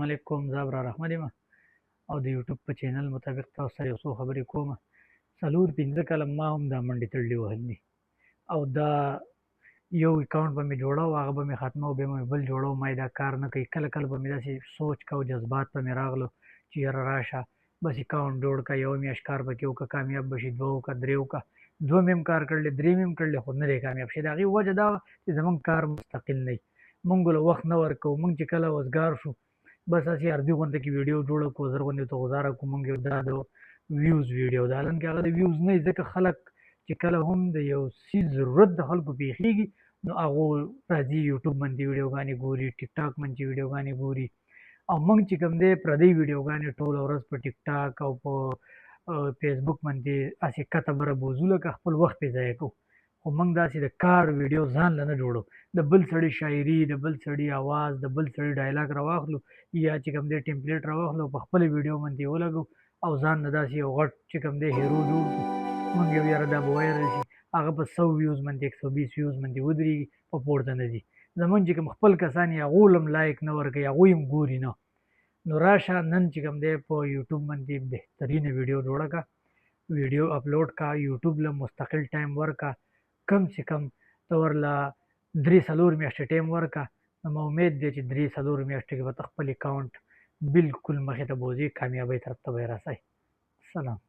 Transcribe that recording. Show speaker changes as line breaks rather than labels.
علیکم. زه ابرار احمد یم او د یوټیوب په چینل مطابق تاسو سره یو څو خبرې کوم. 4-5 کاله ما هم دا منډې تړلې وهلې او دا یو اکاونټ به مې جوړاو، هغه به مې ختمه او بیا به مې بل جوړاو. ما دا کار نه کوي. کله کله به مې داسې سوچ کو، جذبات به مې راغلو چې یاره راشه بس اکاونټ جوړ کړه، یوه میاشت کار پکې وکړه، کامیاب به شي، 2 وکړه، 3 وکړه. 2 مې هم کار کړلی، 3 مې هم کړلی، خو نه دی کامیاب شوی. د هغې وجه دا وه چې زمونږ کار مستقل نه وي، مونږ له وخت نه ورکوو. مونږ چې کله وزګار شو بس هسې عرضي غونډه کې ویډیو جوړه کړو، زر غوندې ورته ګزاره کړو. مونږ یو دا د ویوز ویډیو ده، حالانکې هغه د ویوز نه وي، ځکه خلک چې کله هم د یو څیز ضرورت د خلکو پېښېږي نو هغو راځي یوټیوب باندې ویډیوګانې ګوري، ټیک ټاک باندې ویډیوګانې ګوري. او موږ چې کوم دی پردۍ ویډیوګانې ټوله ورځ په ټیک ټاک او په فیسبوک باندې هسې کته بره بوزو، لکه خپل وخت پرې ضایع کوو. خو موږ داسې د کار ویډیو ځان له نه جوړو، د بل سړي شاعري، د بل سړي اواز، د بل سړي ډایلاګ راواخلو یا چې کوم دی ټمپلیټ راواخلو، په خپله ویډیو باندې ولګو او ځان نه داسې یو غټ چې کوم دی هیرو جوړ کړو. موږ یو یاره دا به وایرل شي، هغه په 100 ویوز باندې 120 ویوز باندې ودرېږي، په پورته نه ځي. زمونږ چې کوم خپل کسان یې هغو له هم لایک نه ورکوي، هغوی هم ګوري نه. نو راشه نن چې کوم دی په یوټیوب باندې بهترینه ویډیو جوړه کړه، ویډیو اپلوډ کړه، یوټیوب له مستقل ټایم ورکړه، کم چې کم ته ورله 3-4 میاشتې ټایم ورکړه. نو ما امید دی چې 3-4 میاشتې کې به ته خپل اکاونټ بلکل مخې ته بوځې، کامیابۍ طرف ته به یې رسئ. سلام.